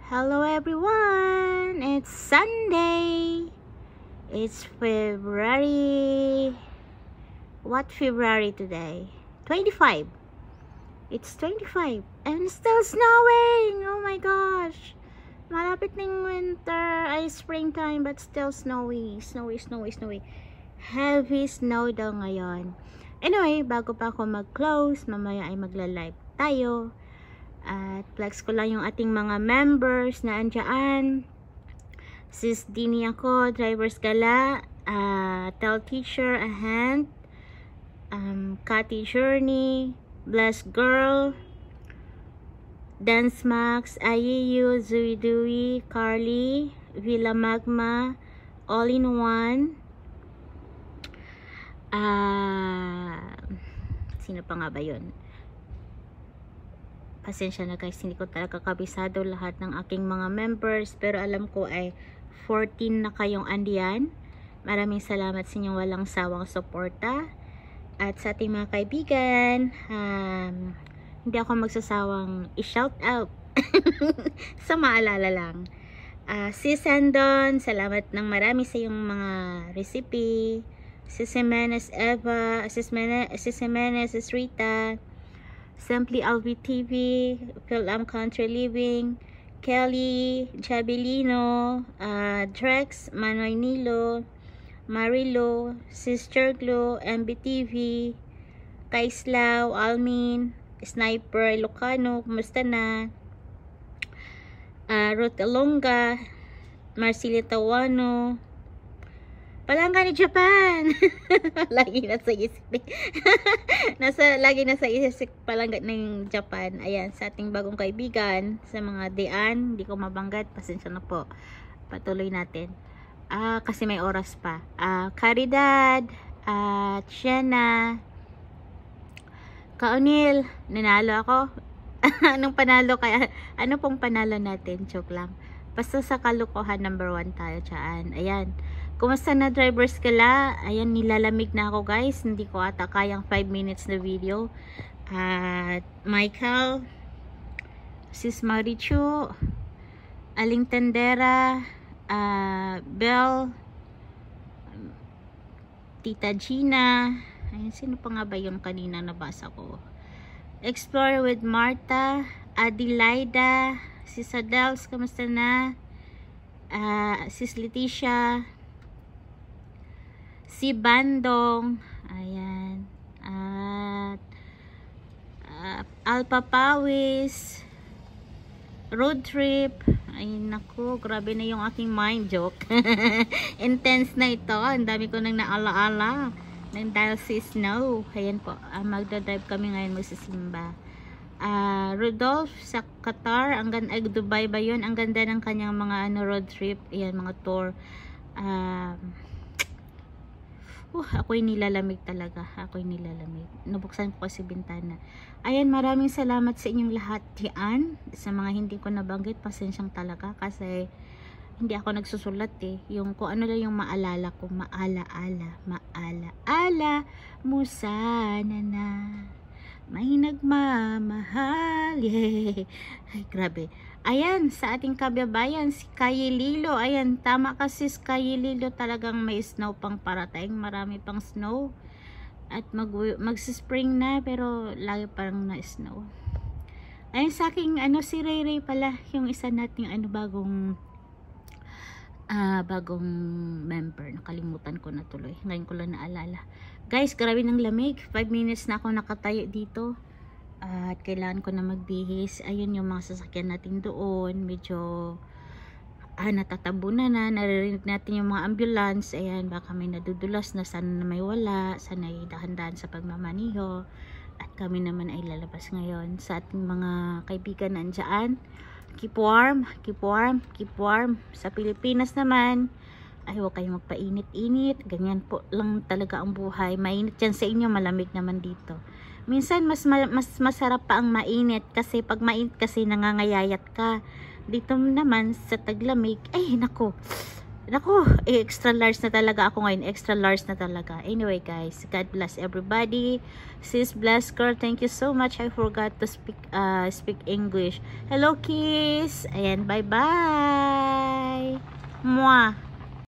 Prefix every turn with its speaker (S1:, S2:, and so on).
S1: Hello everyone! It's Sunday! It's February... What February today? 25! It's 25 and still snowing! Oh my gosh! Malapit ng winter ay springtime but still snowy. Snowy. Heavy snow daw ngayon. Anyway, bago pa ako mag-close, mamaya ay magla-live tayo. At flex ko lang yung ating mga members na andyan. Sis Dini ako, Driver's Gala, Tel Teacher, A Hand, Cathy Journey, Blessed Girl, Dance Max, IEU, Zui Dui, Carly, Villa Magma, All in One, sino pa nga ba yun? Pasensya na guys, hindi ko talaga kabisado lahat ng aking mga members, pero alam ko ay 14 na kayong andiyan. Maraming salamat sa inyong walang sawang suporta. At sa ating mga kaibigan, hindi ako magsasawang i-shout out sa maalala lang. Sis Andon, salamat ng marami sa iyong mga recipe. Sis Jimenez Eva, Sis Jimenez, Sis Rita, Simply LV TV, Phil Country Living, Kelly, Jabilino, Drex, Manoy Nilo, Marilo, Sister Glo, MBTV, Kaislaw, Almin, Sniper Ilocano, kumusta na? Ruth Elonga, Marceli Tawano, Palangga ni Japan. Lagi nasa isip. Lagi nasa isip palangga ng Japan. Ayan, sa ating bagong kaibigan, sa mga dian, hindi ko mabanggat, pasensya na po. Patuloy natin. Kasi may oras pa. Caridad, Sienna, Kaunil, nanalo ako. Anong panalo kaya? Ano pong panalo natin? Joke lang. Basta sa kalokohan, number 1 tayo dyan. Ayan. Kumusta na Driver's Gala? Ayan, nilalamig na ako guys. Hindi ko ata kayang 5 minutes na video. At Michael, Sis Marichu, Aling Tendera, Belle, Tita Gina. Ayan, sino pa nga ba yung kanina nabasa ko? Explore with Martha, Adelaida, Sis Adels, kamusta na? Sis Leticia, si Bandong, ayan, at Alpha Pawis, Road Trip, ayun naku, grabe na yung aking mind, joke. Intense na ito, ang dami ko nang naalaala ng dahil si Snow. Ayan po, magdadrive kami ngayon magsisimba. Rodolph sa Qatar, ang ganda, Dubai ba yun? Ang ganda ng kanyang mga road trip, ayan, mga tour. Ako'y nilalamig talaga. Ako'y nilalamig. Nabuksan ko kasi bintana. Ayan, maraming salamat sa inyong lahat diyan. Sa mga hindi ko nabanggit, pasensyang talaga. Kasi hindi ako nagsusulat eh. Yung kung ano lang yung maalala ko. Maala-ala mo sana na may nagmamahal. Yeah. Ay, grabe. Ayan, sa ating kababayan, si Kayi Lilo. Ayan, tama kasi si Kayi Lilo, talagang may snow pang parating. Marami pang snow. At magsispring na, pero lagi parang na-snow. Ayan, sa aking, si Ray Ray pala, yung isa nating, bagong member. Nakalimutan ko na tuloy. Ngayon ko lang naalala. Guys, grabe ng lamig. 5 minutes na ako nakatayo dito. At kailangan ko na magbihis. Ayun yung mga sasakyan natin doon. Medyo natatabunan na. Naririnig natin yung mga ambulance. Ayan, baka may nadudulas na. Sana na may wala. Sana ay dahan-dahan sa pagmamaniho. At kami naman ay lalabas ngayon sa ating mga kaibigan nandyan. Keep warm. Sa Pilipinas naman, ay huwag kayong magpainit-init. Ganyan po lang talaga ang buhay. Mainit yan sa inyo, malamig naman dito. Minsan mas masarap pa ang mainit kasi pag mainit kasi nangangayayat ka. Dito naman sa taglamig, ay nako, Naku, extra large na talaga ako ngayon. Extra large na talaga. Anyway guys, God bless everybody. Sis Bless Girl, thank you so much. I forgot to speak English. Hello kiss. Ayan, bye-bye. Mwah.